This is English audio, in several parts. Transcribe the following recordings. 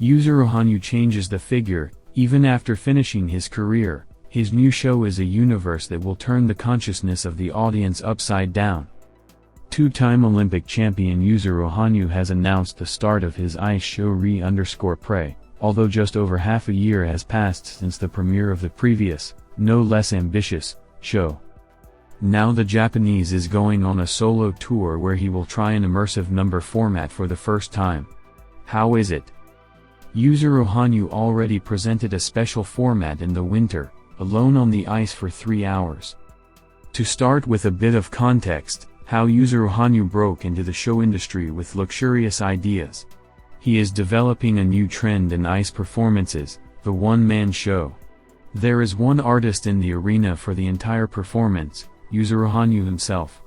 Yuzuru Hanyu changes the figure. Even after finishing his career, his new show is a universe that will turn the consciousness of the audience upside down. Two-time Olympic champion Yuzuru Hanyu has announced the start of his ice show Re_Pray, although just over half a year has passed since the premiere of the previous, no less ambitious, show. Now the Japanese is going on a solo tour where he will try an immersive number format for the first time. How is it? Yuzuru Hanyu already presented a special format in the winter, alone on the ice for 3 hours. To start with a bit of context, how Yuzuru Hanyu broke into the show industry with luxurious ideas. He is developing a new trend in ice performances, the one-man show. There is one artist in the arena for the entire performance, Yuzuru Hanyu himself.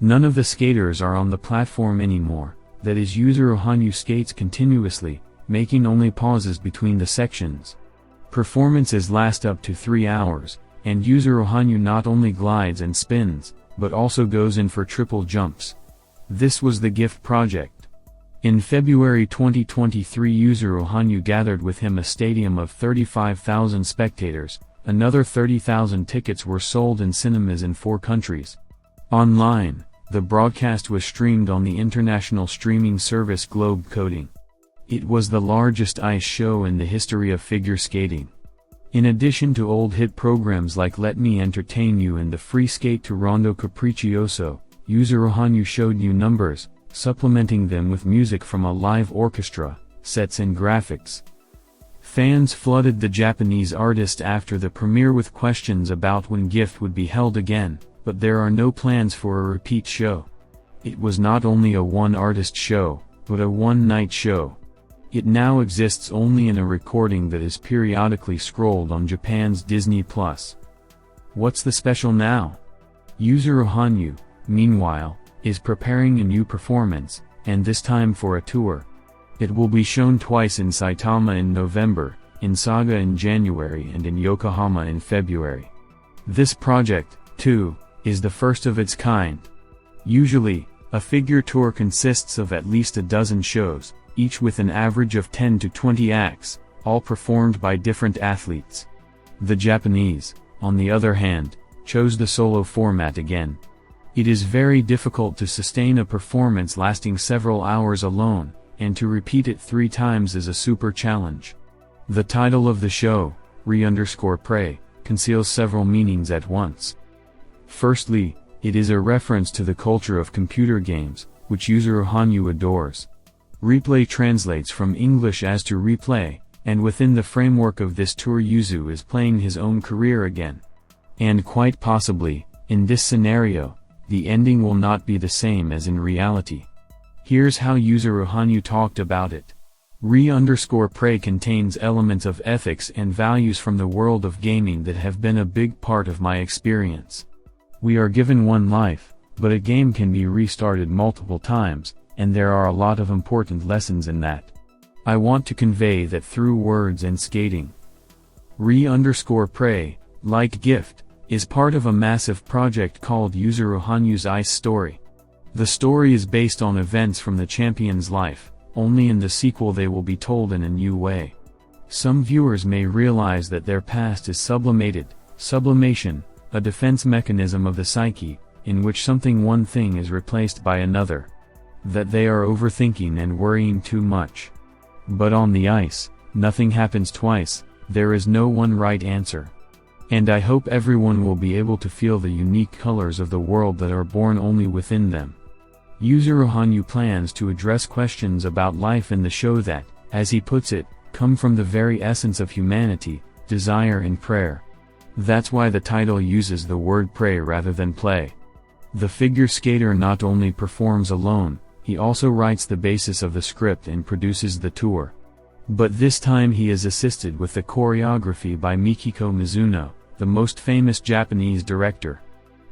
None of the skaters are on the platform anymore, that is, Yuzuru Hanyu skates continuously, making only pauses between the sections. Performances last up to 3 hours, and Yuzuru Hanyu not only glides and spins, but also goes in for triple jumps. This was the gift project. In February 2023, Yuzuru Hanyu gathered with him a stadium of 35,000 spectators. Another 30,000 tickets were sold in cinemas in 4 countries. Online, the broadcast was streamed on the international streaming service Globe Coding. It was the largest ice show in the history of figure skating. In addition to old hit programs like Let Me Entertain You and the free skate to Rondo Capriccioso, Yuzuru Hanyu showed new numbers, supplementing them with music from a live orchestra, sets and graphics. Fans flooded the Japanese artist after the premiere with questions about when Gift would be held again, but there are no plans for a repeat show. It was not only a one-artist show, but a one-night show. It now exists only in a recording that is periodically scrolled on Japan's Disney+. What's the special now? Yuzuru Hanyu, meanwhile, is preparing a new performance, and this time for a tour. It will be shown twice in Saitama in November, in Saga in January and in Yokohama in February. This project, too, is the first of its kind. Usually, a figure tour consists of at least a dozen shows, each with an average of 10 to 20 acts, all performed by different athletes. The Japanese, on the other hand, chose the solo format again. It is very difficult to sustain a performance lasting several hours alone, and to repeat it 3 times is a super challenge. The title of the show, Re_Pray, conceals several meanings at once. Firstly, it is a reference to the culture of computer games, which Yuzuru Hanyu adores. Replay translates from English as to replay, and within the framework of this tour Yuzu is playing his own career again. And quite possibly, in this scenario, the ending will not be the same as in reality. Here's how Yuzuru Hanyu talked about it. Re_Pray contains elements of ethics and values from the world of gaming that have been a big part of my experience. We are given one life, but a game can be restarted multiple times, and there are a lot of important lessons in that. I want to convey that through words and skating. Re_Pray, like Gift, is part of a massive project called Yuzuru Hanyu's Ice Story. The story is based on events from the champion's life, only in the sequel they will be told in a new way. Some viewers may realize that their past is sublimated, sublimation, a defense mechanism of the psyche, in which one thing is replaced by another. That they are overthinking and worrying too much. But on the ice, nothing happens twice, there is no one right answer. And I hope everyone will be able to feel the unique colors of the world that are born only within them. Yuzuru Hanyu plans to address questions about life in the show that, as he puts it, come from the very essence of humanity, desire and prayer. That's why the title uses the word pray rather than play. The figure skater not only performs alone, he also writes the basis of the script and produces the tour. But this time he is assisted with the choreography by Mikiko Mizuno, the most famous Japanese director.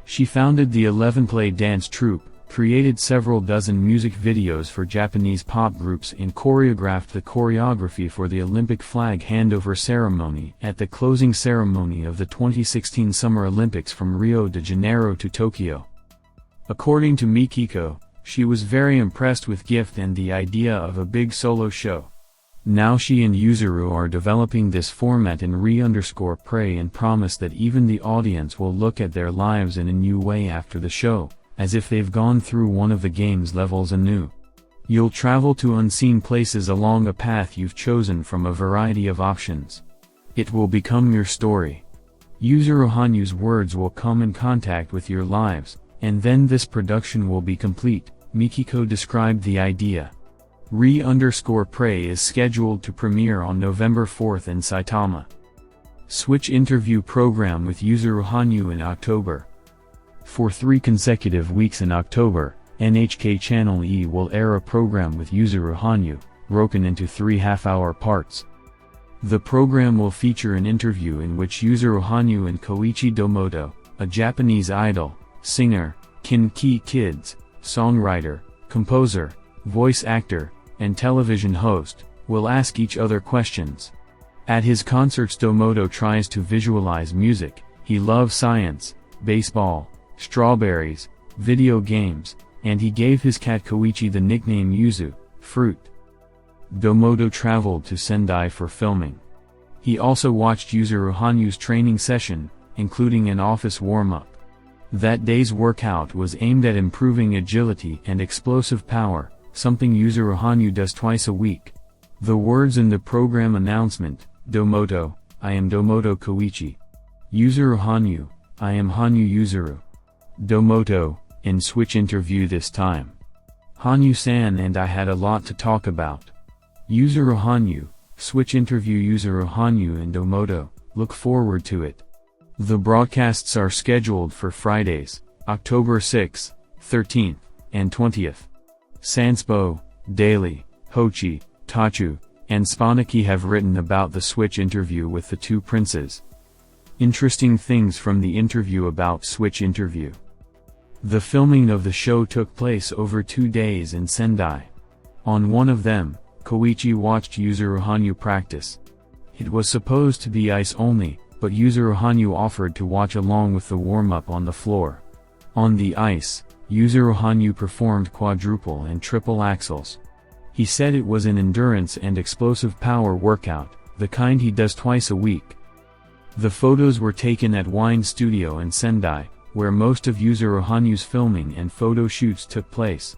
She founded the 11-play dance troupe, created several dozen music videos for Japanese pop groups and choreographed the choreography for the Olympic flag handover ceremony at the closing ceremony of the 2016 Summer Olympics from Rio de Janeiro to Tokyo. According to Mikiko, she was very impressed with Gift and the idea of a big solo show. Now she and Yuzuru are developing this format in re_pray and promise that even the audience will look at their lives in a new way after the show, as if they've gone through one of the game's levels anew. You'll travel to unseen places along a path you've chosen from a variety of options. It will become your story. Yuzuru Hanyu's words will come in contact with your lives, and then this production will be complete, Mikiko described the idea. Re_pray is scheduled to premiere on November 4th in Saitama. Switch interview program with Yuzuru Hanyu in October. For 3 consecutive weeks in October, NHK Channel E will air a program with Yuzuru Hanyu, broken into 3 half-hour parts. The program will feature an interview in which Yuzuru Hanyu and Koichi Domoto, a Japanese idol, singer, Kin-Ki Kids, songwriter, composer, voice actor, and television host, will ask each other questions. At his concerts, Domoto tries to visualize music. He loves science, baseball, strawberries, video games, and he gave his cat Koichi the nickname Yuzu, fruit. Domoto traveled to Sendai for filming. He also watched Yuzuru Hanyu's training session, including an office warm-up. That day's workout was aimed at improving agility and explosive power, something Yuzuru Hanyu does twice a week. The words in the program announcement: Domoto, I am Domoto Koichi. Yuzuru Hanyu, I am Hanyu Yuzuru. Domoto, in Switch interview this time. Hanyu-san and I had a lot to talk about. Yuzuru Hanyu, Switch interview Yuzuru Hanyu and Domoto, look forward to it. The broadcasts are scheduled for Fridays, October 6th, 13th, and 20th. Sanspo, Daily, Hochi, Tachu, and Spanaki have written about the Switch interview with the 2 princes. Interesting things from the interview about Switch interview. The filming of the show took place over 2 days in Sendai. On one of them, Koichi watched Yuzuru Hanyu practice. It was supposed to be ice only, but Yuzuru Hanyu offered to watch along with the warm-up on the floor. On the ice, Yuzuru Hanyu performed quadruple and triple axels. He said it was an endurance and explosive power workout, the kind he does twice a week. The photos were taken at Wine Studio in Sendai, where most of Yuzuru Hanyu's filming and photo shoots took place.